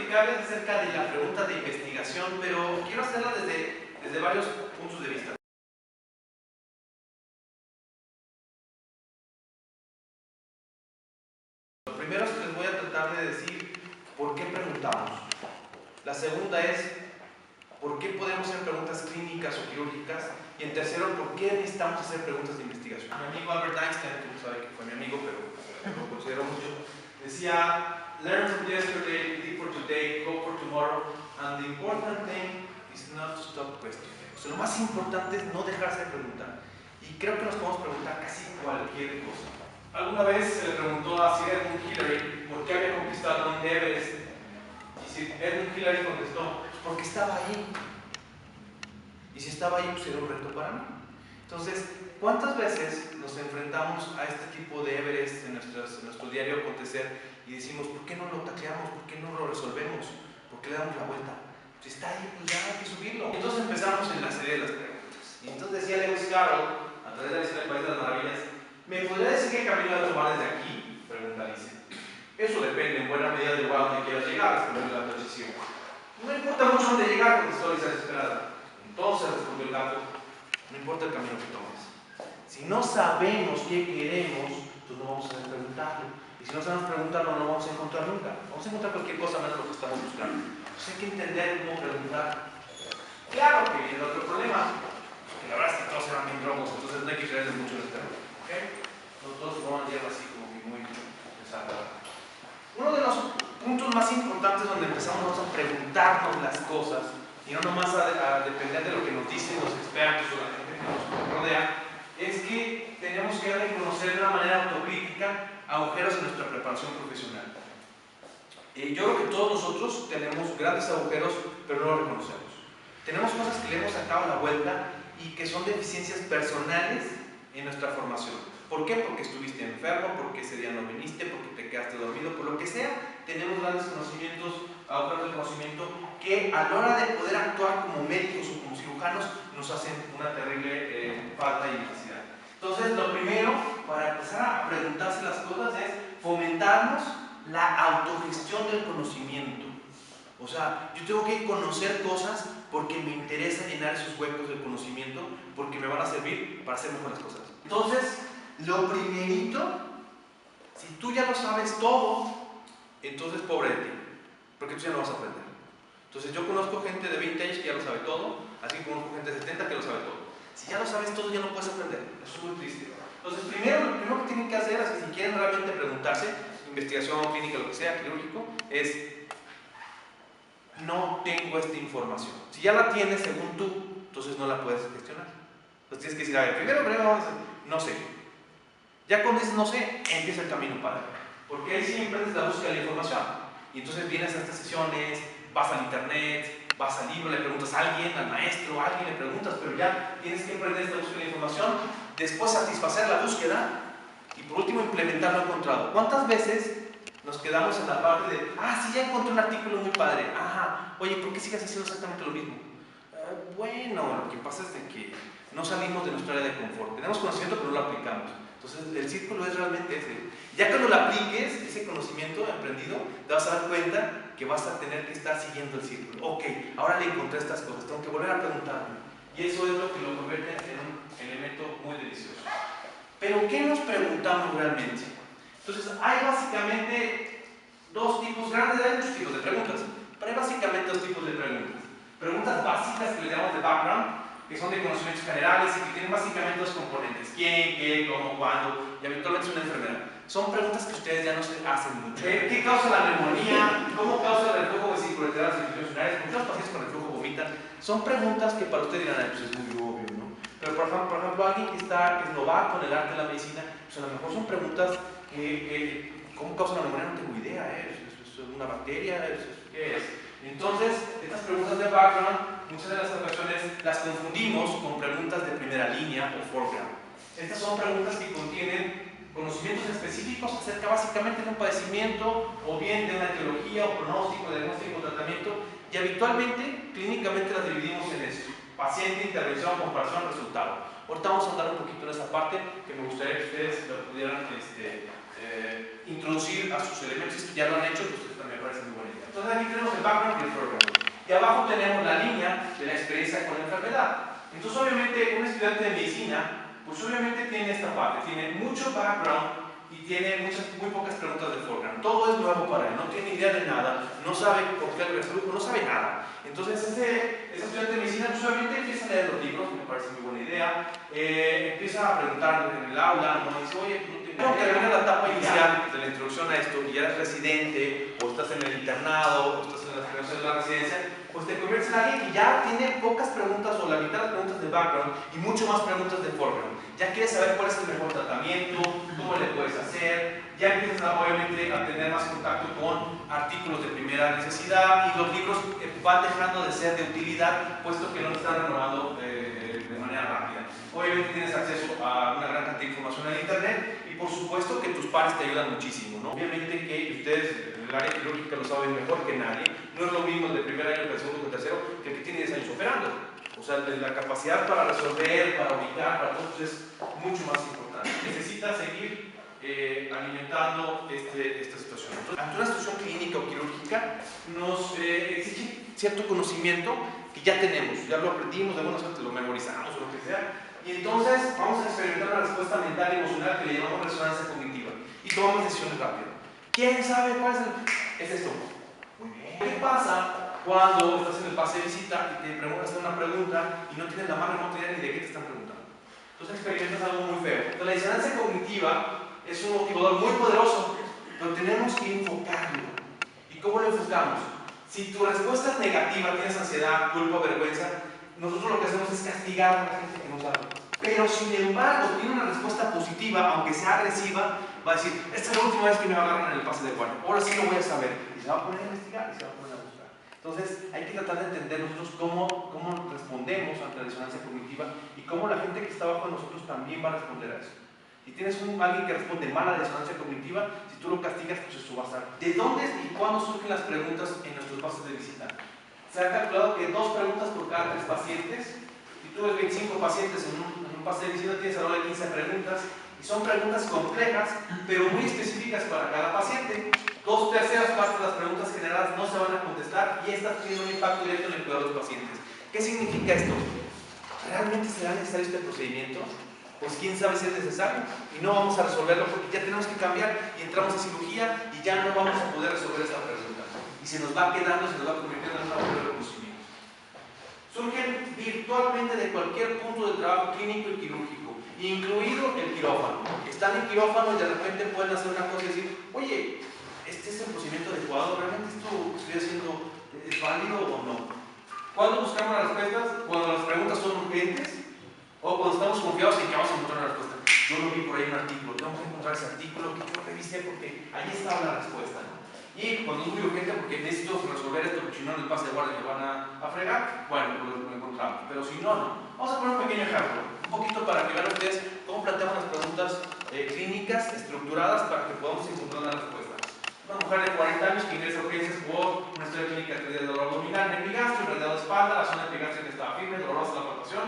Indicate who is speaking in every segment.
Speaker 1: platicarles acerca de la pregunta de investigación, pero quiero hacerla desde varios puntos de vista. Lo primero es que les voy a tratar de decir por qué preguntamos. La segunda es por qué podemos hacer preguntas clínicas o quirúrgicas. Y en tercero, por qué necesitamos hacer preguntas de investigación. Mi amigo Albert Einstein, que no sabe que fue mi amigo, pero lo considero mucho, decía: learn from yesterday, live for today, hope for tomorrow, and the important thing is not to stop questioning. O sea, lo más importante es no dejarse de preguntar. Y creo que nos podemos preguntar casi cualquier cosa. Alguna vez se le preguntó a Sir Edmund Hillary por qué había conquistado un Everest. Y Sir Edmund Hillary contestó: porque estaba ahí. Y si estaba ahí, pues era un reto para mí. Entonces, ¿cuántas veces nos enfrentamos a este tipo de Everest en nuestro diario acontecer y decimos: ¿por qué no lo tacleamos? ¿Por qué no lo resolvemos? ¿Por qué le damos la vuelta? Si está ahí, pues ya hay que subirlo. Entonces empezamos en la serie de las preguntas. Y entonces decía Lewis Carroll, a través de la historia del País de las Maravillas: ¿me podría decir qué camino a tomar desde aquí? Pregunta dice. Eso depende en buena medida del lugar donde quieras llegar, respondió la decisión. No importa mucho dónde llegar, contestó Lisa desesperada. Entonces, respondió el gato, no importa el camino que tomes. Si no sabemos qué queremos, pues no vamos a preguntarlo. Y si no sabemos preguntarlo, no lo vamos a encontrar nunca. Vamos a encontrar cualquier cosa menos lo que estamos buscando. Entonces hay que entender cómo preguntar. Claro que viene otro problema, que la verdad es que todos eran bien drogos, entonces no hay que creerles mucho en este tema. ¿Okay? Todos forman hierro así como que muy desagradable. Uno de los puntos más importantes donde empezamos a preguntarnos las cosas, y no nomás a depender de lo que nos dicen los expertos o la gente que nos rodea, es que tenemos que reconocer de una manera autocrítica agujeros en nuestra preparación profesional. Yo creo que todos nosotros tenemos grandes agujeros, pero no los reconocemos. Tenemos cosas que le hemos sacado la vuelta y que son deficiencias personales en nuestra formación. ¿Por qué? Porque estuviste enfermo, porque ese día no viniste, porque te quedaste dormido, por lo que sea. Tenemos grandes conocimientos, agujeros de conocimiento que a la hora de poder actuar como médicos o como cirujanos nos hacen una terrible falta y necesidad. Entonces, lo primero para empezar a preguntarse las cosas es fomentarnos la autogestión del conocimiento. O sea, yo tengo que conocer cosas porque me interesa llenar esos huecos del conocimiento, porque me van a servir para hacer mejor las cosas. Entonces, lo primerito, si tú ya lo sabes todo, entonces pobre de ti, porque tú ya no vas a aprender. Entonces yo conozco gente de 20 años que ya lo sabe todo, así como conozco gente de 70 que lo sabe todo. Si ya lo sabes todo, ya no puedes aprender. Eso es muy triste. Entonces lo primero que tienen que hacer es que si quieren realmente preguntarse, investigación clínica, lo que sea, quirúrgico, es: no tengo esta información. Si ya la tienes según tú, entonces no la puedes gestionar. Entonces tienes que decir: a ver, primero vamos a decir, no sé. Ya cuando dices no sé, empieza el camino para allá. Porque ahí sí emprendes la búsqueda de la información. Y entonces vienes a estas sesiones, vas al internet, vas al libro, le preguntas a alguien, al maestro, a alguien le preguntas, pero ya tienes que emprender esta búsqueda de información, después satisfacer la búsqueda y por último implementar lo encontrado. ¿Cuántas veces nos quedamos en la parte de: sí, ya encontré un artículo muy padre, oye, ¿por qué sigues haciendo exactamente lo mismo? Bueno, lo que pasa es de que no salimos de nuestra área de confort. Tenemos conocimiento pero no lo aplicamos. Entonces el círculo es realmente ese. Ya cuando lo apliques, ese conocimiento aprendido, te vas a dar cuenta que vas a tener que estar siguiendo el círculo. Ok, ahora le encontré estas cosas, tengo que volver a preguntarme. Y eso es lo que lo convierte en un elemento muy delicioso. Pero ¿qué nos preguntamos realmente? Entonces hay básicamente dos tipos grandes, hay muchos tipos de preguntas, pero hay básicamente dos tipos de preguntas. Preguntas básicas que le llamamos de background, que son de conocimientos generales y que tienen básicamente dos componentes: quién, qué, cómo, cuándo, y habitualmente es una enfermedad. Son preguntas que ustedes ya no se hacen mucho. ¿Qué causa la neumonía? ¿Cómo causa el reflujo vesiculateral de las infecciones urinarias? ¿Por qué los pacientes con reflujo vomitan? Son preguntas que para ustedes dirán: pues es muy obvio, ¿no? Pero por ejemplo alguien que es novato en el arte de la medicina, pues a lo mejor son preguntas que ¿cómo causa la neumonía? No tengo idea, ¿Es una bacteria? ¿Qué es? Entonces, estas preguntas de background, muchas de las ocasiones las confundimos con preguntas de primera línea o foreground. Estas son preguntas que contienen conocimientos específicos acerca básicamente de un padecimiento o bien de una etiología o pronóstico, diagnóstico o tratamiento, y habitualmente, clínicamente las dividimos en esto: paciente, intervención, comparación, resultado. Ahorita vamos a andar un poquito en esa parte que me gustaría que ustedes lo pudieran introducir a sus elementos. Si ya lo han hecho, pues también me parece muy bonita. Entonces aquí tenemos el Furman. Y abajo tenemos la línea de la experiencia con la enfermedad. Entonces, obviamente, un estudiante de medicina, pues obviamente tiene esta parte, tiene mucho background y tiene muy pocas preguntas de Furman. Todo es nuevo para él, no tiene idea de nada, no sabe por qué el reflujo, no sabe nada. Entonces, este estudiante de medicina, pues obviamente empieza a leer los libros, me parece muy buena idea, empieza a preguntar en el aula, ¿no? Dice, oye, no termina la etapa inicial de la introducción a esto y ya eres residente, o estás en el internado, o estás en las primeras de la residencia, pues te conviertes en alguien que ya tiene pocas preguntas o la mitad de las preguntas de background y mucho más preguntas de foreground. Ya quieres saber cuál es el mejor tratamiento, cómo le puedes hacer, ya empiezas obviamente a tener más contacto con artículos de primera necesidad y los libros van dejando de ser de utilidad puesto que no te están renovando de manera rápida. Obviamente tienes acceso a una gran cantidad de información en internet y por supuesto que tus pares te ayudan muchísimo, ¿no? Obviamente que ustedes en el área quirúrgica lo saben mejor que nadie, no es lo mismo el de primer año que el segundo que el tercero que el que tiene 10 años operando. O sea, la capacidad para resolver, para ubicar, para todos es mucho más importante. Necesita seguir alimentando esta situación. Entonces, ante una situación clínica o quirúrgica nos exige cierto conocimiento que ya tenemos, ya lo aprendimos, de algunas veces lo memorizamos o lo que sea, y entonces vamos a experimentar una respuesta mental y emocional que le llamamos resonancia cognitiva y tomamos decisiones rápidas. ¿Quién sabe cuál es el? Es esto. Muy bien. ¿Qué pasa cuando estás en el pase de visita y te hacen una pregunta y no tienes la más remota idea ni de qué te están preguntando? Entonces experimentas algo muy feo. Entonces, la disonancia cognitiva es un motivador muy poderoso, pero tenemos que enfocarlo. ¿Y cómo lo enfocamos? Si tu respuesta es negativa, tienes ansiedad, culpa, vergüenza, nosotros lo que hacemos es castigar a la gente que no sabe. Pero sin embargo, tiene una respuesta positiva, aunque sea agresiva, va a decir, esta es la última vez que me agarran en el pase de guardia, ahora sí lo voy a saber. Y se va a poner a investigar y se va a poner a buscar. Entonces, hay que tratar de entender nosotros cómo respondemos ante la disonancia cognitiva y cómo la gente que está abajo de nosotros también va a responder a eso. Si tienes alguien que responde mal a la disonancia cognitiva, si tú lo castigas, pues eso va a estar. ¿De dónde y cuándo surgen las preguntas en nuestros pases de visita? Se ha calculado que 2 preguntas por cada 3 pacientes. Si tú ves 25 pacientes en un pase de visita, tienes alrededor de 15 preguntas. Y son preguntas complejas, pero muy específicas para cada paciente. 2/3 partes de las preguntas generadas no se van a contestar y estas tienen un impacto directo en el cuidado de los pacientes. ¿Qué significa esto? ¿Realmente será necesario este procedimiento? Pues quién sabe si es necesario y no vamos a resolverlo porque ya tenemos que cambiar y entramos a cirugía y ya no vamos a poder resolver esta pregunta y se nos va quedando, se nos va convirtiendo en una bolsa de conocimiento. Surgen virtualmente de cualquier punto del trabajo clínico y quirúrgico, incluido el quirófano. Están en quirófano y de repente pueden hacer una cosa y decir, oye, ¿este es el procedimiento adecuado? ¿Realmente esto que estoy haciendo es válido o no? ¿Cuándo buscamos las respuestas? Cuando las preguntas son urgentes o cuando estamos confiados en que vamos a encontrar una respuesta. Yo lo vi por ahí en un artículo, tengo que encontrar ese artículo que yo revisé porque ahí estaba la respuesta, ¿no? Y cuando es muy urgente porque necesito resolver esto, porque si no en el pase de guardia me van a fregar, bueno, lo encontramos. Pero si no, no. Vamos a poner un pequeño ejemplo, un poquito para que vean ustedes cómo planteamos las preguntas clínicas estructuradas para que podamos encontrar una respuesta. Una mujer de 40 años que ingresa a urgencias por una historia clínica de dolor abdominal, epigastrio, irradiado de espalda, la zona epigástrica estaba firme, dolorosa la palpación,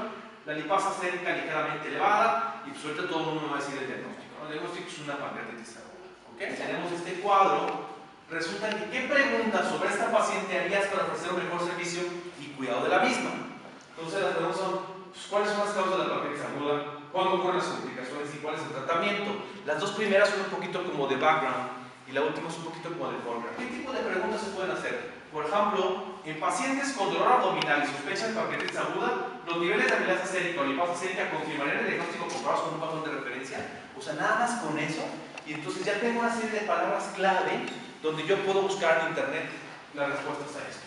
Speaker 1: la lipasa acética ligeramente elevada y pues ahorita todo el mundo me va a decir el diagnóstico. ¿No? El diagnóstico es una pancreatitis aguda. ¿Okay? Tenemos este cuadro. Resulta que ¿qué preguntas sobre esta paciente harías para ofrecer un mejor servicio y cuidado de la misma? Entonces las preguntas son, pues, ¿cuáles son las causas de la pancreatitis aguda? ¿Cuándo ocurren las complicaciones y cuál es el tratamiento? Las dos primeras son un poquito como de background y la última es un poquito como de foreground. ¿Qué tipo de preguntas se pueden hacer? Por ejemplo, en pacientes con dolor abdominal y sospecha de pancreatitis aguda, los niveles de amilasa sérica o lipasa sérica confirmarían el diagnóstico comparados con un patrón de referencia. O sea, nada más con eso. Y entonces ya tengo una serie de palabras clave donde yo puedo buscar en internet las respuestas a esto.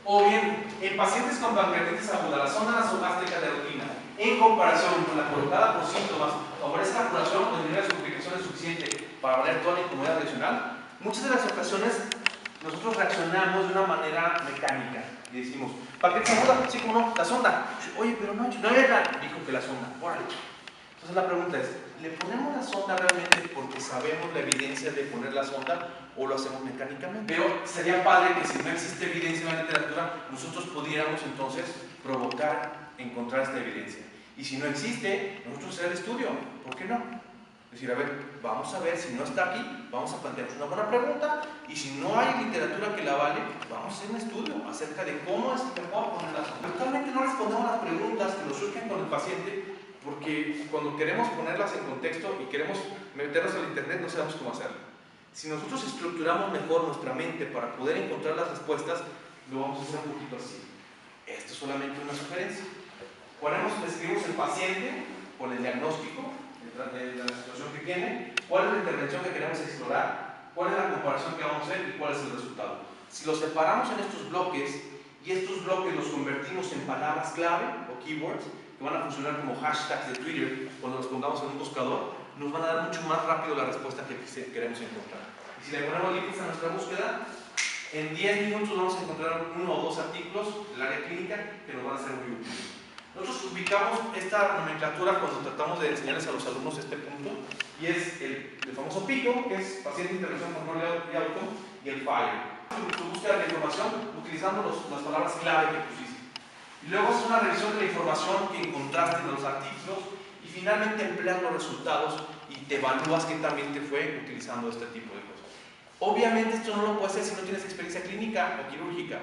Speaker 1: O bien, en pacientes con pancreatitis aguda, la zona nasogástrica de rutina, en comparación con la colocada por síntomas, ofrece la curación o nivel de complicaciones suficiente para valer toda la incomodidad adicional. Muchas de las ocasiones nosotros reaccionamos de una manera mecánica y decimos, pancreatitis aguda, sí, como no, la sonda. Oye, pero no, dijo que la sonda, órale. Entonces la pregunta es, ¿le ponemos la sonda realmente porque sabemos la evidencia de poner la sonda o lo hacemos mecánicamente? Pero sería padre que si no existe evidencia en la literatura, nosotros pudiéramos entonces provocar encontrar esta evidencia. Y si no existe, nosotros hacer el estudio, ¿por qué no? Es decir, a ver, vamos a ver si no está aquí, vamos a plantearnos una buena pregunta y si no hay literatura que la vale, vamos a hacer un estudio acerca de cómo es que puedo ponerlas. Actualmente no respondemos las preguntas que nos surgen con el paciente porque cuando queremos ponerlas en contexto y queremos meternos al internet no sabemos cómo hacerlo. Si nosotros estructuramos mejor nuestra mente para poder encontrar las respuestas, lo vamos a hacer un poquito así. Esto es solamente una sugerencia. Describimos el paciente con el diagnóstico de la situación que tiene, cuál es la intervención que queremos explorar, cuál es la comparación que vamos a hacer y cuál es el resultado. Si los separamos en estos bloques y estos bloques los convertimos en palabras clave o keywords que van a funcionar como hashtags de Twitter cuando los pongamos en un buscador, nos van a dar mucho más rápido la respuesta que queremos encontrar. Y si le ponemos límites a nuestra búsqueda, en 10 minutos vamos a encontrar 1 o 2 artículos del área clínica que nos van a ser muy útiles. Nosotros ubicamos esta nomenclatura cuando tratamos de enseñarles a los alumnos este punto, y es el famoso PICO, que es paciente, intervención, control y outcome, y el FIRE. Tu búsqueda de la información utilizando las palabras clave que pusiste. Y luego es una revisión de la información que encontraste en los artículos, y finalmente empleas los resultados y te evalúas qué también te fue utilizando este tipo de cosas. Obviamente esto no lo puedes hacer si no tienes experiencia clínica o quirúrgica.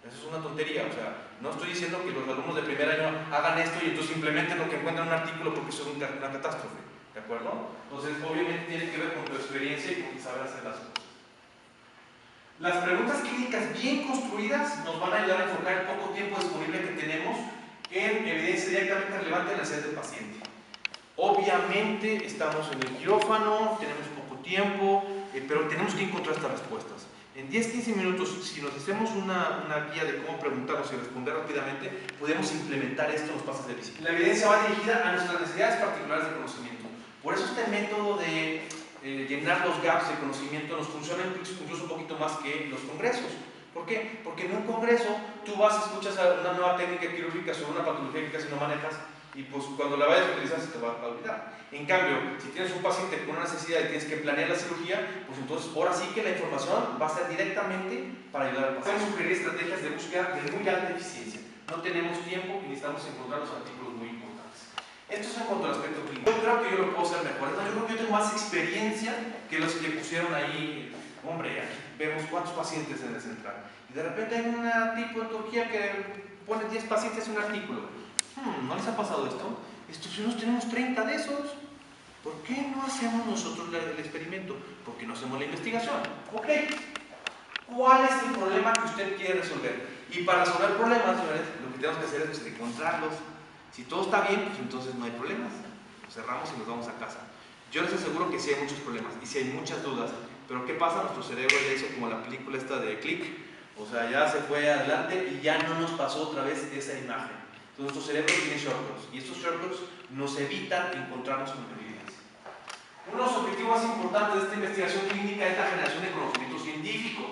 Speaker 1: Eso es una tontería, o sea, no estoy diciendo que los alumnos de primer año hagan esto y entonces implementen lo que encuentran en un artículo porque eso es una catástrofe, ¿de acuerdo? Entonces, obviamente tiene que ver con tu experiencia y con saber hacer las cosas. Las preguntas clínicas bien construidas nos van a ayudar a enfocar el poco tiempo disponible que tenemos en evidencia directamente relevante en la necesidades del paciente. Obviamente estamos en el quirófano, tenemos poco tiempo, pero tenemos que encontrar estas respuestas. En 10-15 minutos, si nos hacemos una guía de cómo preguntarnos y responder rápidamente, podemos implementar esto en los pasos de visita. La evidencia va dirigida a nuestras necesidades particulares de conocimiento. Por eso este método de llenar los gaps de conocimiento nos funciona incluso un poquito más que los congresos. ¿Por qué? Porque en un congreso tú vas, escuchas una nueva técnica quirúrgica sobre una patología que casi no manejas, y pues cuando la vayas a utilizar se te va a olvidar. En cambio, si tienes un paciente con una necesidad y tienes que planear la cirugía, pues entonces ahora sí que la información va a ser directamente para ayudar al paciente. Podemos sugerir estrategias de búsqueda de muy alta eficiencia. No tenemos tiempo y necesitamos encontrar los artículos muy importantes. Esto es en cuanto al aspecto clínico. Yo creo que yo lo puedo hacer mejor. Yo creo que yo tengo más experiencia que los que pusieron ahí. Hombre, aquí vemos cuántos pacientes en el central. Y de repente hay un tipo en Turquía que pone 10 pacientes en un artículo. ¿No les ha pasado esto? Si nosotros tenemos 30 de esos, ¿por qué no hacemos nosotros el experimento? ¿Por qué no hacemos la investigación? Ok, ¿cuál es el problema que usted quiere resolver? Y para resolver problemas, señores, lo que tenemos que hacer es encontrarlos. Si todo está bien, pues entonces no hay problemas. Nos cerramos y nos vamos a casa. Yo les aseguro que sí hay muchos problemas y sí hay muchas dudas, pero ¿qué pasa? Nuestro cerebro ya hizo como la película esta de Click, o sea, ya se fue adelante y ya no nos pasó otra vez esa imagen. Entonces, nuestro cerebro tiene shortcuts y estos shortcuts nos evitan encontrarnos con evidencia. Uno de los objetivos más importantes de esta investigación clínica es la generación de conocimiento científico.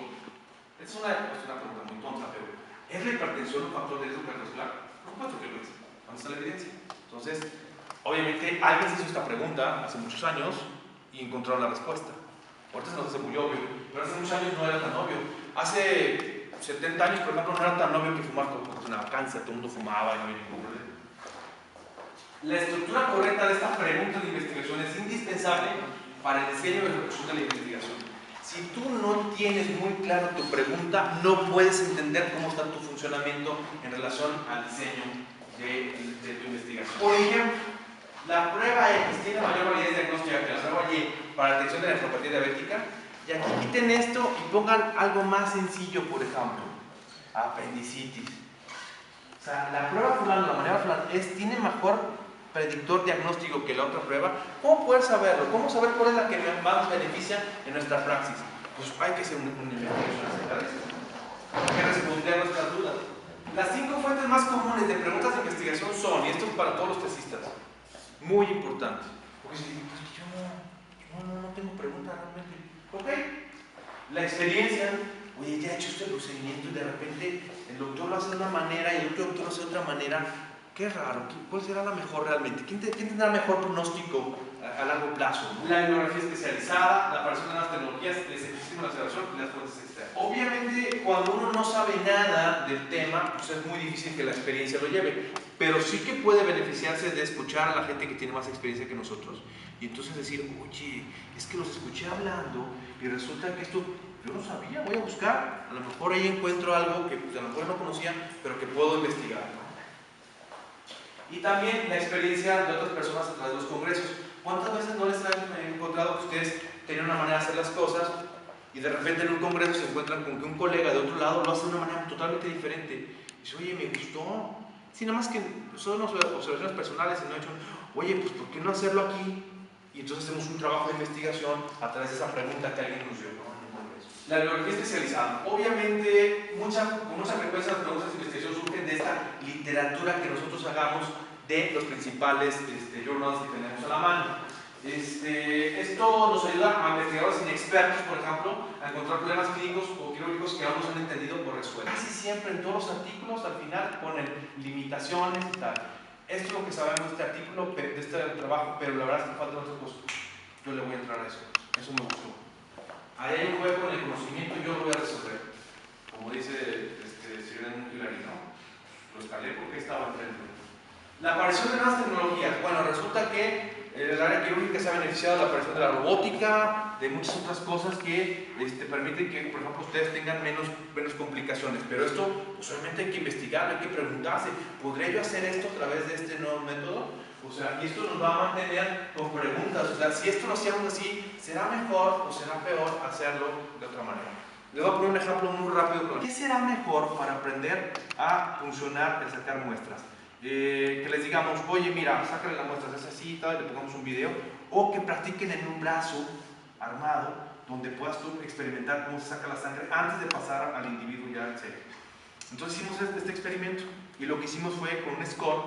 Speaker 1: Esta es una pregunta muy tonta, pero ¿es la hipertensión un factor de riesgo cardiovascular? Por supuesto que lo es. ¿Dónde está la evidencia? Entonces, obviamente, alguien se hizo esta pregunta hace muchos años y encontraron la respuesta. Ahorita se nos hace muy obvio, pero hace muchos años no era tan obvio. Hace 70 años, por ejemplo, no era tan obvio que fumar ocasionaba cáncer, todo el mundo fumaba y no había ningún problema. La estructura correcta de esta pregunta de investigación es indispensable para el diseño y ejecución de la investigación. Si tú no tienes muy claro tu pregunta, no puedes entender cómo está tu funcionamiento en relación al diseño de tu investigación. Por ejemplo, la prueba X tiene mayor validez diagnóstica que la prueba Y para la detección de la nefropatía diabética. Y aquí quiten esto y pongan algo más sencillo, por ejemplo, apendicitis. O sea, la prueba fulano, la manera fulano, tiene mejor predictor diagnóstico que la otra prueba. ¿Cómo poder saberlo? ¿Cómo saber cuál es la que más nos beneficia en nuestra praxis? Pues hay que hacer una investigación acerca de eso. Hay que responder a nuestras dudas. Las 5 fuentes más comunes de preguntas de investigación son, y esto es para todos los tesistas, muy importante. Porque si digo, pues yo no tengo preguntas realmente. Ok, la experiencia, oye, ya he hecho este procedimiento y de repente el doctor lo hace de una manera y el otro doctor lo hace de otra manera. Qué raro, ¿cuál será la mejor realmente? ¿Quién tendrá mejor pronóstico a largo plazo? La bibliografía especializada, la aparición de nuevas tecnologías, el escepticismo, la observación y las fuentes externas. Obviamente, cuando uno no sabe nada del tema, pues es muy difícil que la experiencia lo lleve. pero sí que puede beneficiarse de escuchar a la gente que tiene más experiencia que nosotros. Y entonces decir, oye, es que los escuché hablando y resulta que esto yo no sabía, voy a buscar, a lo mejor ahí encuentro algo que pues, a lo mejor no conocía, pero que puedo investigar, ¿no? Y también la experiencia de otras personas a través de los congresos. ¿Cuántas veces no les han encontrado que ustedes tenían una manera de hacer las cosas y de repente en un congreso se encuentran con que un colega de otro lado lo hace de una manera totalmente diferente? Y dice, oye, me gustó. Sí, nada más que son observaciones personales y no he hecho, oye, pues ¿por qué no hacerlo aquí? Y entonces hacemos un trabajo de investigación a través de esa pregunta que alguien nos dio, ¿no? La bibliografía especializada. Obviamente, con mucha frecuencia las preguntas de investigación surgen de esta literatura que nosotros hagamos de los principales journals que tenemos a la mano. Esto nos ayuda a investigadores inexpertos, por ejemplo, a encontrar problemas clínicos o quirúrgicos que aún no se han entendido por resueltos. Casi siempre en todos los artículos al final ponen limitaciones y tal. Esto es lo que sabemos de este artículo, de este trabajo, pero la verdad es que faltan otras cosas. Yo le voy a entrar a eso. Eso me gustó. Ahí hay un juego en el conocimiento y yo lo voy a resolver. Como dice Sirena Hilary, ¿no? Lo escalé porque estaba enfrente. La aparición de nuevas tecnologías. Bueno, resulta que el área quirúrgica se ha beneficiado de la aparición de la robótica, de muchas otras cosas que permiten que, por ejemplo, ustedes tengan menos complicaciones. Pero esto, pues obviamente hay que investigarlo, hay que preguntarse, ¿podré yo hacer esto a través de este nuevo método? O sea, y esto nos va a mantener con preguntas. O sea, si esto lo hacíamos así, ¿será mejor o será peor hacerlo de otra manera? Les voy a poner un ejemplo muy rápido. ¿Qué será mejor para aprender a funcionar el sacar muestras? Que les digamos, oye, mira, sácale la muestra, es así, tal, le pongamos un video, o que practiquen en un brazo armado donde puedas tú experimentar cómo se saca la sangre antes de pasar al individuo ya en serio. Entonces hicimos este experimento y lo que hicimos fue con un score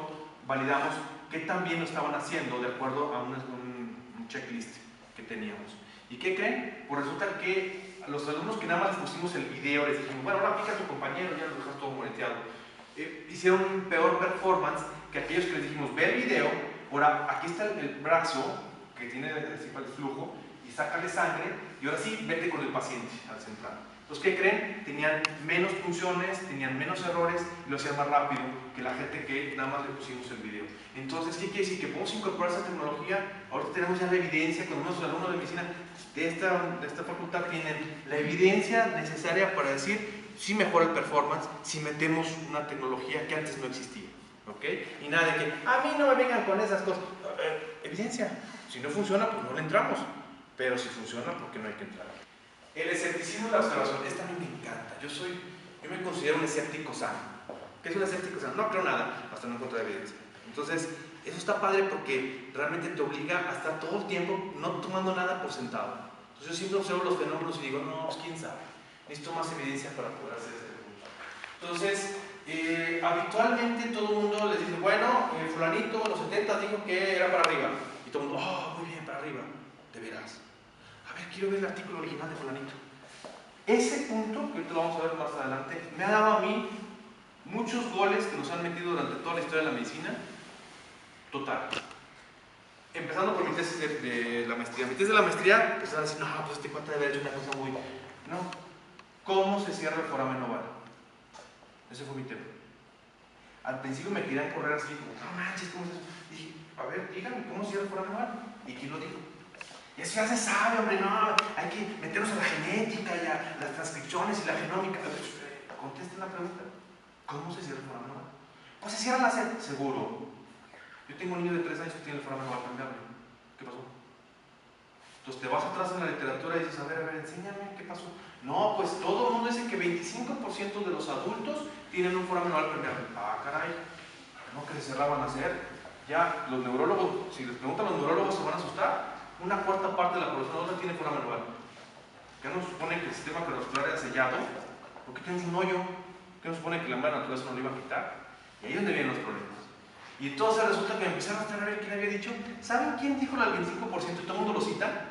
Speaker 1: validamos qué tan bien lo estaban haciendo de acuerdo a un checklist que teníamos. ¿Y qué creen? Pues resulta que a los alumnos que nada más les pusimos el video, les dijimos, bueno, ahora pica a tu compañero, ya lo dejas todo monitoreado. Hicieron un peor performance que aquellos que les dijimos, ve el video, ahora aquí está el brazo que tiene el flujo y sácale sangre y ahora sí vete con el paciente al central. Los que creen tenían menos funciones, tenían menos errores y lo hacían más rápido que la gente que nada más le pusimos el video. Entonces, ¿qué quiere decir? Que podemos incorporar esa tecnología. Ahorita tenemos ya la evidencia, cuando nuestros alumnos de medicina de esta facultad tienen la evidencia necesaria para decir si mejora el performance, si metemos una tecnología que antes no existía. ¿Ok? Y nada de que, a mí no me vengan con esas cosas. Evidencia. Si no funciona, pues no le entramos. Pero si funciona, ¿por qué no hay que entrar? El escepticismo de la observación, esta a mí me encanta. Yo me considero un escéptico sano. ¿Qué es un escéptico sano? No creo nada, hasta no encontrar evidencia. Entonces, eso está padre porque realmente te obliga a estar todo el tiempo no tomando nada por sentado. Entonces, yo siempre observo los fenómenos y digo, no, pues quién sabe. Necesito más evidencia para poder hacer este punto. Entonces, habitualmente todo el mundo les dice, bueno, fulanito en los 70 dijo que era para arriba. Y todo el mundo, oh, muy bien, para arriba. De veras. A ver, quiero ver el artículo original de fulanito. Ese punto, que ahorita lo vamos a ver más adelante, me ha dado a mí muchos goles que nos han metido durante toda la historia de la medicina. Total. Empezando por mi tesis de la maestría. Mi tesis de la maestría, pues van a decir, no, pues este cuate debe haber hecho una cosa muy... No. ¿Cómo se cierra el foramen oval? Ese fue mi tema. Al principio me querían correr así, como, no manches, ¿cómo es eso? Dije, a ver, díganme, ¿cómo se cierra el foramen oval? ¿Y quién lo dijo? Y eso ya se sabe, hombre, no, hay que meternos a la genética y a las transcripciones y la genómica. Contesten la pregunta. ¿Cómo se cierra el foramen oval? Pues se cierra la sed, seguro. Yo tengo un niño de 3 años que tiene el foramen oval cambiable. ¿Qué pasó? Entonces te vas atrás en la literatura y dices, a ver, enséñame, ¿qué pasó? No, pues todo el mundo dice que 25% de los adultos tienen un foramen oval permeable. Ah, caray, no que se cerraban a hacer. Ya, los neurólogos, si les preguntan a los neurólogos, se van a asustar. Una cuarta parte de la población adulta tiene foramen oval. ¿Qué nos supone que el sistema cardiovascular era sellado? ¿Por qué tenemos un hoyo? ¿Qué nos supone que la madre naturaleza no lo iba a quitar? Y ahí es donde vienen los problemas. Y entonces resulta que me empezaron a ver quién había dicho. ¿Saben quién dijo el 25%? Y todo el mundo lo cita.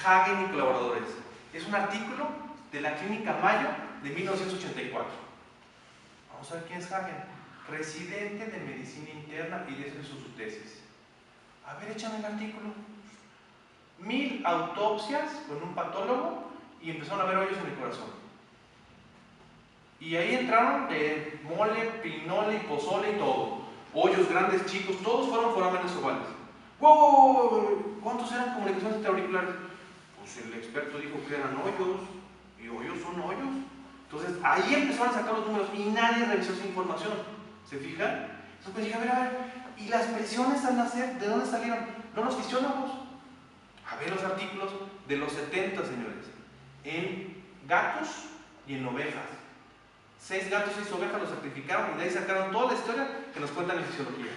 Speaker 1: Hagen y colaboradores. Es un artículo de la Clínica Mayo de 1984. Vamos a ver quién es Hagen. Residente de medicina interna y de eso hizo su tesis. A ver, échame el artículo. 1000 autopsias con un patólogo y empezaron a ver hoyos en el corazón. Y ahí entraron de mole, pinole y pozole y todo. hoyos grandes, chicos, todos fueron forámenes ovales. ¡Wow! ¿Cuántos eran comunicaciones interauriculares? Pues el experto dijo que eran hoyos, y hoyos son hoyos. Entonces ahí empezaron a sacar los números y nadie revisó esa información. ¿Se fijan? Entonces dije, a ver, ¿y las presiones al nacer, de dónde salieron? No los fisiólogos. A ver los artículos de los 70, señores, en gatos y en ovejas. 6 gatos y 6 ovejas los sacrificaron y de ahí sacaron toda la historia que nos cuentan en fisiología.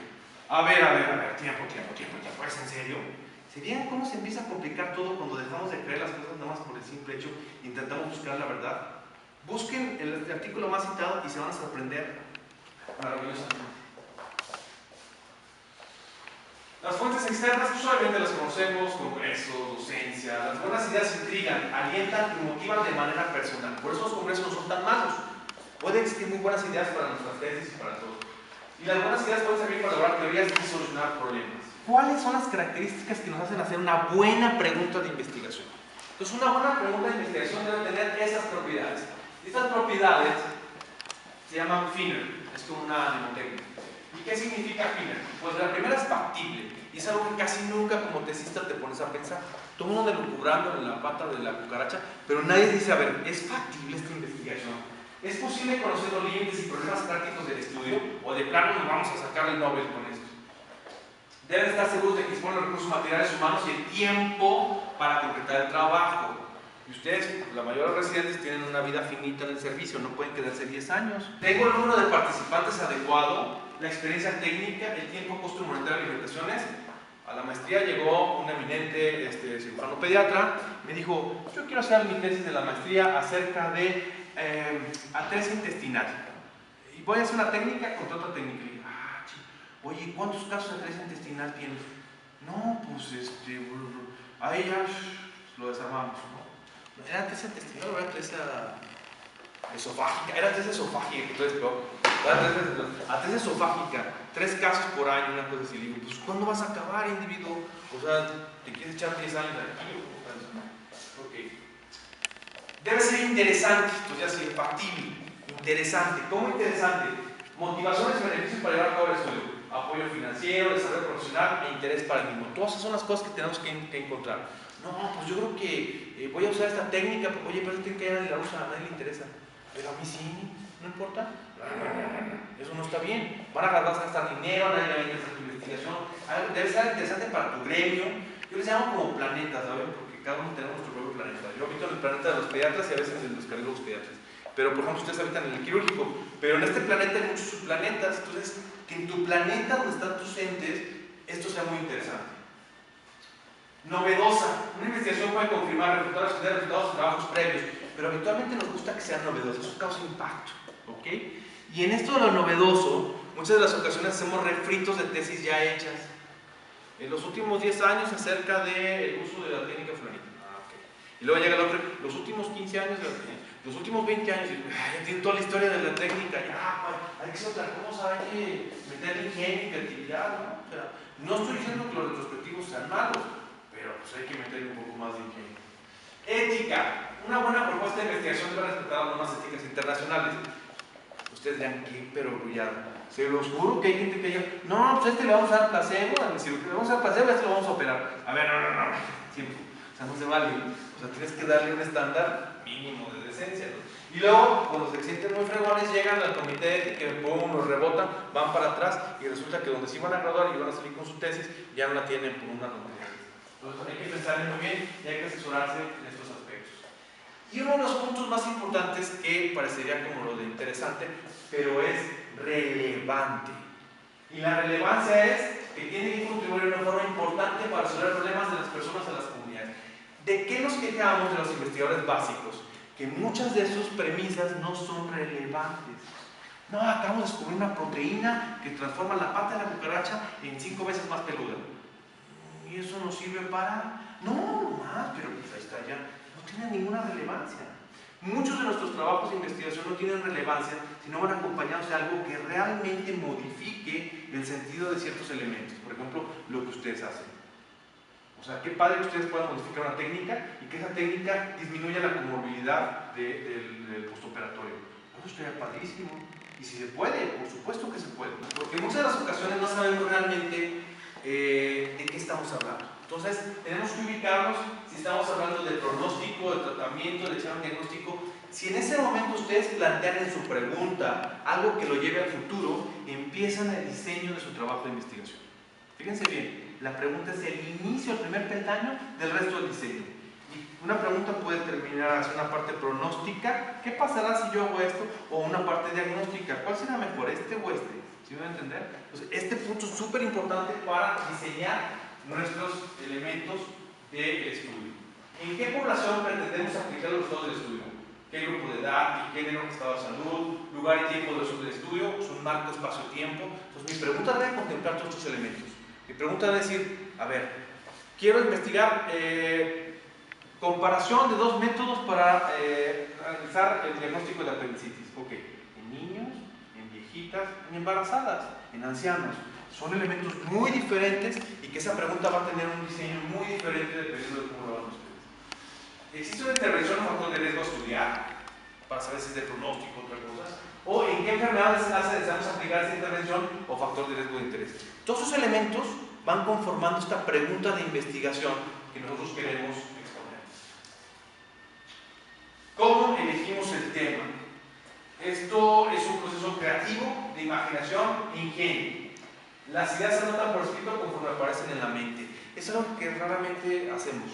Speaker 1: A ver, tiempo, ¿es en serio? ¿Se vean cómo se empieza a complicar todo cuando dejamos de creer las cosas nada más por el simple hecho e intentamos buscar la verdad? Busquen el artículo más citado y se van a sorprender maravillosamente. Las fuentes externas, pues obviamente las conocemos: congresos, docencia. Las buenas ideas intrigan, alientan y motivan de manera personal. Por eso los congresos no son tan malos. Pueden existir muy buenas ideas para nuestras tesis y para todo. Y las buenas ideas pueden servir para elaborar teorías y solucionar problemas. ¿Cuáles son las características que nos hacen hacer una buena pregunta de investigación? Entonces, una buena pregunta de investigación debe tener esas propiedades. Estas propiedades se llaman FINER, es como una mnemotecnia. ¿Y qué significa FINER? Pues la primera es factible, y es algo que casi nunca como tesista te pones a pensar. Todo el mundo lucubrando en la pata de la cucaracha, pero nadie dice, a ver, ¿es factible esta investigación? ¿Es posible conocer los límites y problemas prácticos del estudio? ¿O de plano nos vamos a sacar el Nobel con esto? Deben estar seguros de que disponen los recursos materiales humanos y el tiempo para concretar el trabajo. Y ustedes, la mayoría de los residentes, tienen una vida finita en el servicio, no pueden quedarse 10 años. Tengo el número de participantes adecuado, la experiencia técnica, el tiempo, costo monetario y limitaciones. A la maestría llegó un eminente cirujano pediatra, me dijo, yo quiero hacer mi tesis de la maestría acerca de atresia intestinal. Y voy a hacer una técnica contra otra técnica. Y le digo, oye, ¿cuántos casos de atresia intestinal tienes? No, pues ahí ya lo desarmamos, ¿no? Era atresia intestinal o era atresia esofágica. Era atresia esofágica, que entonces peor. Atresia esofágica, 3 casos por año, una cosa así. Le digo, pues ¿cuándo vas a acabar, individuo? O sea, ¿te quieres echar 10 años aquí? Ok. Debe ser interesante, entonces ya sí, factible, interesante. ¿Cómo interesante? Motivaciones y beneficios para llevar a cabo el estudio. Apoyo financiero, desarrollo profesional e interés para el mismo. Todas esas son las cosas que tenemos que encontrar. No, pues yo creo que voy a usar esta técnica, oye, pero tiene que ir a la usa, a nadie le interesa. Pero a mí sí, no importa. Eso no está bien. Van a gastar dinero, a nadie le va a interesar tu investigación. Debe ser interesante para tu gremio. Yo les llamo como planetas, ¿saben? Porque cada uno tenemos nuestro propio planeta. Yo habito en el planeta de los pediatras y a veces en los cardiólogos pediatras. Pero, por ejemplo, ustedes habitan en el quirúrgico. Pero en este planeta hay muchos subplanetas. Entonces, que en tu planeta donde están tus entes, esto sea muy interesante. Novedosa. Una investigación puede confirmar resultados de trabajos previos, pero habitualmente nos gusta que sean novedosos. Eso causa impacto. ¿Ok? Y en esto de lo novedoso, muchas de las ocasiones hacemos refritos de tesis ya hechas. En los últimos 10 años acerca del uso de la técnica fulanita. Y luego llega el otro, los últimos 15 años de la técnica. Los últimos 20 años, ya tienen toda la historia de la técnica, ya, hay que hacer otra cosa, hay que meterle ingenio y creatividad, ¿no? O sea, no estoy diciendo que los retrospectivos sean malos, pero pues hay que meterle un poco más de ingenio. Ética. Una buena propuesta de investigación debe respetar las normas éticas internacionales. Ustedes dirán, ¿qué perogrullado? Se los juro que hay gente que diga, no, pues a este le vamos a dar placebo, a mi cirugía le vamos a dar placebo, a este lo vamos a operar. A ver, no. Siempre. O sea, no se vale. O sea, tienes que darle un estándar mínimo de decencia, ¿no? Y luego, cuando se sienten muy fregones, llegan al comité de ética, pum, los rebotan, van para atrás y resulta que donde sí van a graduar y van a salir con su tesis, ya no la tienen por una tontería. Entonces hay que pensar muy bien y hay que asesorarse en estos aspectos. Y uno de los puntos más importantes que parecería como lo de interesante, pero es relevante. Y la relevancia es que tiene que contribuir de una forma importante para resolver problemas de las personas de las comunidades. ¿De qué nos quejamos de los investigadores básicos? Que muchas de sus premisas no son relevantes. No, acabamos de descubrir una proteína que transforma la pata de la cucaracha en 5 veces más peluda. ¿Y eso nos sirve para? No más, pero pues ahí está ya. No tiene ninguna relevancia. Muchos de nuestros trabajos de investigación no tienen relevancia si no van acompañados de algo que realmente modifique el sentido de ciertos elementos. Por ejemplo, lo que ustedes hacen. O sea, qué padre que ustedes puedan modificar una técnica y que esa técnica disminuya la comorbilidad del postoperatorio. Eso estaría padrísimo. Y si se puede, por supuesto que se puede. Porque en muchas de las ocasiones no sabemos realmente de qué estamos hablando. Entonces, tenemos que ubicarnos si estamos hablando de pronóstico, de tratamiento, de echar un diagnóstico. Si en ese momento ustedes plantean en su pregunta algo que lo lleve al futuro, empiezan el diseño de su trabajo de investigación. Fíjense bien, la pregunta es el inicio, el primer peldaño del resto del diseño. Y una pregunta puede terminar hacia una parte pronóstica, ¿qué pasará si yo hago esto? O una parte diagnóstica, ¿cuál será mejor, este o este? ¿Sí me van a entender? Entonces, este punto es súper importante para diseñar nuestros elementos del estudio. ¿En qué población pretendemos aplicar los resultados del estudio? ¿Qué grupo de edad, qué género, estado de salud, lugar y tiempo del estudio? ¿Son marco, espacio, tiempo? Entonces, mi pregunta debe contemplar todos estos elementos. Mi pregunta debe decir, a ver, quiero investigar comparación de dos métodos para realizar el diagnóstico de apendicitis. Ok, en niños, en viejitas, en embarazadas, en ancianos. Son elementos muy diferentes y que esa pregunta va a tener un diseño muy diferente dependiendo de cómo lo hagan ustedes. ¿Existe una intervención o factor de riesgo a estudiar para saber si es de pronóstico o otra cosa? ¿O en qué enfermedades deseamos aplicar esa intervención o factor de riesgo de interés? Todos esos elementos van conformando esta pregunta de investigación que nosotros queremos exponer. ¿Cómo elegimos el tema? Esto es un proceso creativo, de imaginación e ingenio. Las ideas se anotan por escrito conforme aparecen en la mente. Es algo que raramente hacemos.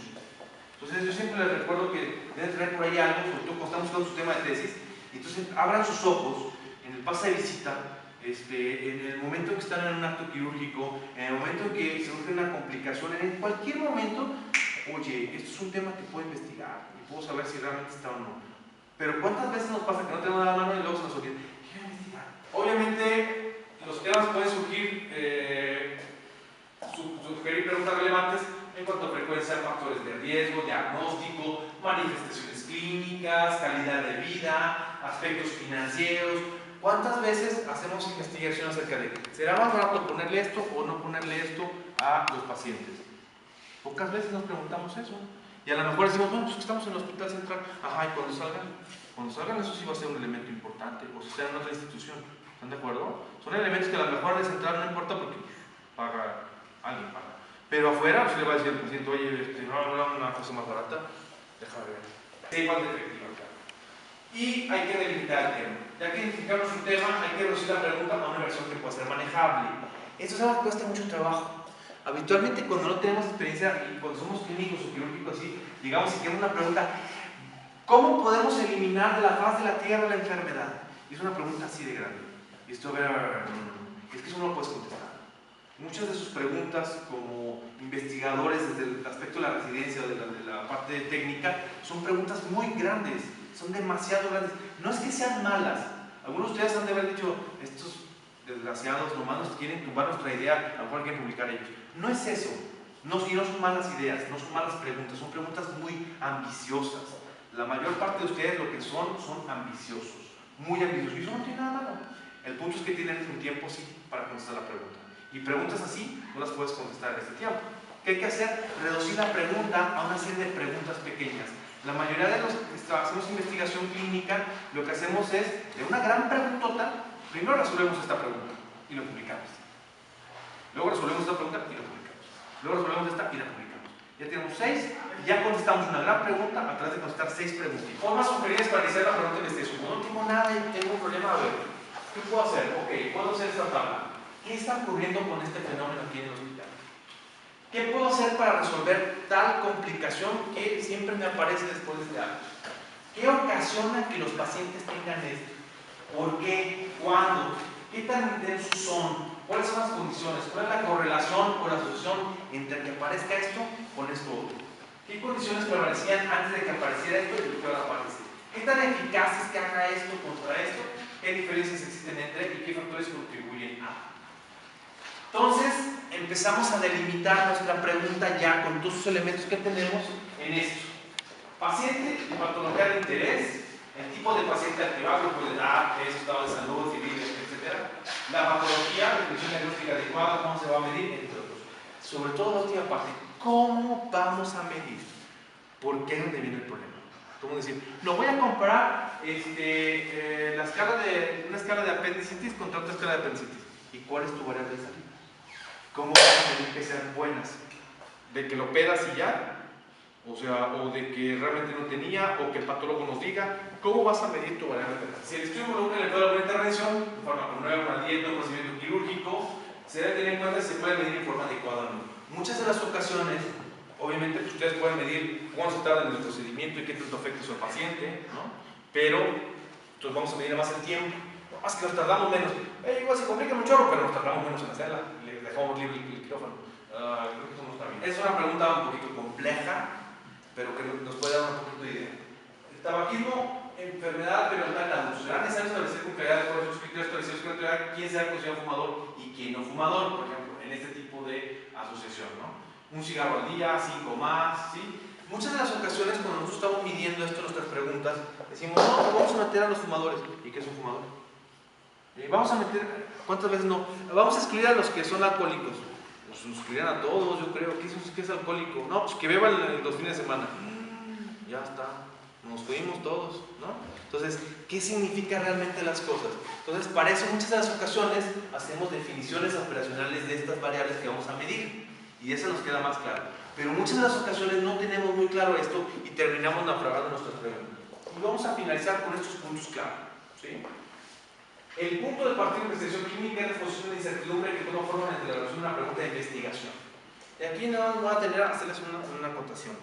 Speaker 1: Entonces yo siempre les recuerdo que deben tener por ahí algo, sobre todo cuando estamos buscando su tema de tesis, y entonces abran sus ojos en el pase de visita, en el momento en que están en un acto quirúrgico, en el momento en que se surge una complicación, en cualquier momento, oye, esto es un tema que puedo investigar y puedo saber si realmente está o no. Pero ¿cuántas veces nos pasa que no tenemos nada a la mano y luego se nos olvida? ¿Qué investigar? Obviamente, los temas pueden surgir, sugerir preguntas relevantes en cuanto a frecuencia, factores de riesgo, diagnóstico, manifestaciones clínicas, calidad de vida, aspectos financieros. ¿Cuántas veces hacemos investigación acerca de será más barato ponerle esto o no ponerle esto a los pacientes? Pocas veces nos preguntamos eso. Y a lo mejor decimos, bueno, pues estamos en el hospital central. Ajá, y cuando salgan eso sí va a ser un elemento importante, o si sea en otra institución. ¿Están de acuerdo? Son elementos que a lo mejor de central no importa porque alguien paga. Pero afuera se le va a decir al paciente, oye, no, una cosa más barata, déjame ver. Es igual de efectiva, claro. Y hay que delimitar el tema. Ya que identificamos un tema, hay que reducir la pregunta a una versión que pueda ser manejable. Esto es algo que cuesta mucho trabajo. Habitualmente cuando no tenemos experiencia y cuando somos clínicos o quirúrgicos así, digamos si queremos una pregunta, ¿cómo podemos eliminar de la faz de la tierra la enfermedad? Y es una pregunta así de grande. Y esto, es que eso no lo puedes contestar. Muchas de sus preguntas como investigadores desde el aspecto de la residencia o de la parte técnica son preguntas muy grandes, son demasiado grandes. No es que sean malas, algunos de ustedes han de haber dicho, estos desgraciados nomás nos quieren tumbar nuestra idea, a lo mejor quieren publicar ellos. No es eso, y no son malas ideas, no son malas preguntas, son preguntas muy ambiciosas. La mayor parte de ustedes lo que son ambiciosos, muy ambiciosos, y eso no tiene nada malo. El punto es que tienen un tiempo sí para contestar la pregunta. Y preguntas así no las puedes contestar en este tiempo. ¿Qué hay que hacer? Reducir la pregunta a una serie de preguntas pequeñas. La mayoría de los que hacemos investigación clínica, lo que hacemos es, de una gran preguntota, primero resolvemos esta pregunta y lo publicamos. Luego resolvemos esta pregunta y lo publicamos. Luego resolvemos esta y la publicamos. Ya tenemos 6 y ya contestamos una gran pregunta a través de contestar 6 preguntas. Formas sugeridas para iniciar la pregunta de investigación. No tengo nada y tengo un problema. A ver, ¿qué puedo hacer? Ok, puedo hacer esta tabla. ¿Qué está ocurriendo con este fenómeno aquí en el hospital? ¿Qué puedo hacer para resolver tal complicación que siempre me aparece después de este acto? ¿Qué ocasiona que los pacientes tengan esto? ¿Por qué? ¿Cuándo? ¿Qué tan intensos son? ¿Cuáles son las condiciones? ¿Cuál es la correlación o la asociación entre que aparezca esto con esto otro? ¿Qué condiciones prevalecían antes de que apareciera esto y que ahora aparece? ¿Qué tan eficaz es que haga esto contra esto? ¿Qué diferencias existen entre y qué factores contribuyen a? Entonces, empezamos a delimitar nuestra pregunta ya con todos los elementos que tenemos en esto. Paciente y patología de interés, el tipo de paciente al que va, grupo de edad, peso, estado de salud, civil, etc. La patología, definición diagnóstica adecuada, cómo se va a medir, entre otros. Sobre todo la última parte, ¿cómo vamos a medir? ¿Por qué es donde viene el problema? ¿Cómo decir? No voy a comparar la una escala de apendicitis contra otra escala de apendicitis. ¿Y cuál es tu variable de salida? ¿Cómo vas a medir que sean buenas? ¿De que lo operas y ya? O sea, o de que realmente no tenía, o que el patólogo nos diga. ¿Cómo vas a medir tu variable de salida? Si el estudio involucra el efecto de alguna intervención, de forma con una dieta, un procedimiento quirúrgico, se debe tener en cuenta si se puede medir en forma adecuada o no. Muchas de las ocasiones, obviamente, pues, ustedes pueden medir cuánto se tarda en el procedimiento y qué tanto afecta eso al paciente, ¿no? Pero entonces vamos a medir más el tiempo. Más que nos tardamos menos. Igual se complica un chorro, pero nos tardamos menos en hacerla. Le dejamos libre el quirófano. Creo que eso no está bien. Es una pregunta un poquito compleja, pero que nos puede dar un poquito de idea. El tabaquismo, enfermedad periodontal aguda. ¿Será necesario establecer con claridad los criterios establecidos con claridad quién sea considerado fumador y quién no fumador, por ejemplo, en este tipo de asociación, ¿no? Un cigarro al día, 5 más, ¿sí? Muchas de las ocasiones cuando nosotros estamos midiendo esto en nuestras preguntas, decimos, no, pues vamos a meter a los fumadores. ¿Y qué es un fumador? Vamos a meter, ¿cuántas veces no? Vamos a excluir a los que son alcohólicos. Pues excluirán a todos, yo creo. ¿Qué es alcohólico? No, pues que beban los fines de semana. Ya está, nos fuimos todos, ¿no? Entonces, ¿qué significan realmente las cosas? Entonces, para eso muchas de las ocasiones hacemos definiciones operacionales de estas variables que vamos a medir. Y eso nos queda más claro. Pero muchas de las ocasiones no tenemos muy claro esto y terminamos naufragando nuestras preguntas. Y vamos a finalizar con estos puntos claros, ¿sí? El punto de partida de investigación clínica es la exposición de incertidumbre que toma forma en la elaboración de una pregunta de investigación. Y aquí no voy a tener a hacerles una acotación.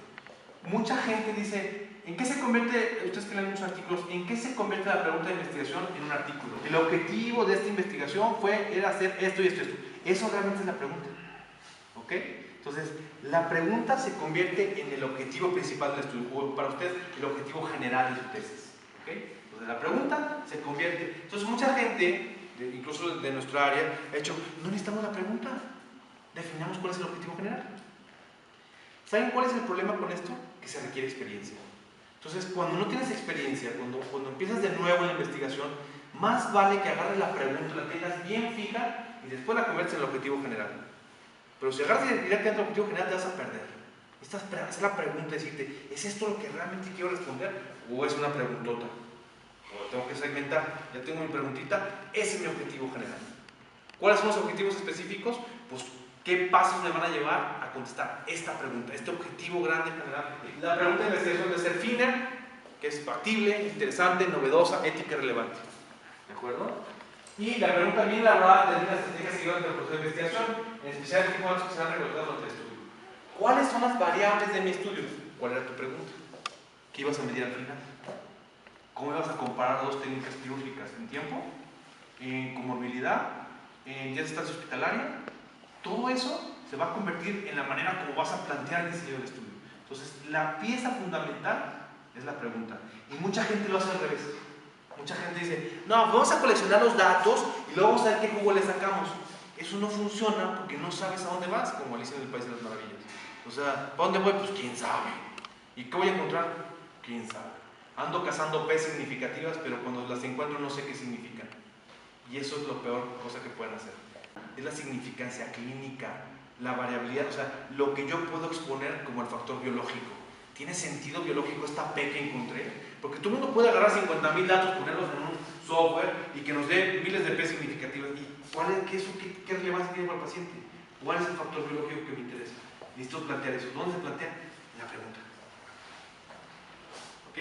Speaker 1: Mucha gente dice, ¿en qué se convierte, ustedes que leen muchos artículos, en qué se convierte la pregunta de investigación en un artículo? El objetivo de esta investigación era hacer esto y esto y esto. Eso realmente es la pregunta. ¿Ok? Entonces, la pregunta se convierte en el objetivo principal del estudio, o para usted, el objetivo general de su tesis. ¿Ok? Entonces, la pregunta se convierte. Entonces, mucha gente, incluso de nuestra área, ha dicho, no necesitamos la pregunta, definamos cuál es el objetivo general. ¿Saben cuál es el problema con esto? Que se requiere experiencia. Entonces, cuando no tienes experiencia, cuando empiezas de nuevo en la investigación, más vale que agarres la pregunta, la tengas bien fija y después la conviertes en el objetivo general. Pero si agarras directamente al objetivo general, te vas a perder. Necesitas hacer la pregunta y decirte, ¿es esto lo que realmente quiero responder? ¿O es una preguntota? O tengo que segmentar, ya tengo mi preguntita, ese es mi objetivo general. ¿Cuáles son los objetivos específicos? Pues, ¿qué pasos me van a llevar a contestar esta pregunta, este objetivo grande general? La pregunta de investigación debe ser fina, que es factible, interesante, novedosa, ética y relevante. ¿De acuerdo? Y la pregunta bien elaborada de una estrategia seguida del proceso de investigación, en especial el tipo de datos que se han recolectado durante el estudio. ¿Cuáles son las variables de mi estudio? ¿Cuál era tu pregunta? ¿Qué ibas a medir al final? ¿Cómo ibas a comparar dos técnicas quirúrgicas en tiempo, en comorbilidad, en días de estancia hospitalaria? Todo eso se va a convertir en la manera como vas a plantear el diseño del estudio. Entonces, la pieza fundamental es la pregunta. Y mucha gente lo hace al revés. Mucha gente dice, no, vamos a coleccionar los datos y luego vamos a ver qué jugo le sacamos. Eso no funciona porque no sabes a dónde vas, como Alicia en el País de las Maravillas. O sea, ¿para dónde voy? Pues quién sabe. ¿Y qué voy a encontrar? Quién sabe. Ando cazando P significativas, pero cuando las encuentro no sé qué significan. Y eso es lo peor cosa que pueden hacer. Es la significancia clínica, la variabilidad, o sea, lo que yo puedo exponer como el factor biológico. ¿Tiene sentido biológico esta P que encontré? Porque todo el mundo puede agarrar 50,000 datos, ponerlos en un software y que nos dé miles de P significativas. ¿Y qué relevancia tiene para el paciente? ¿Cuál es el factor biológico que me interesa? Necesito plantear eso. ¿Dónde se plantea? En la pregunta. ¿Ok?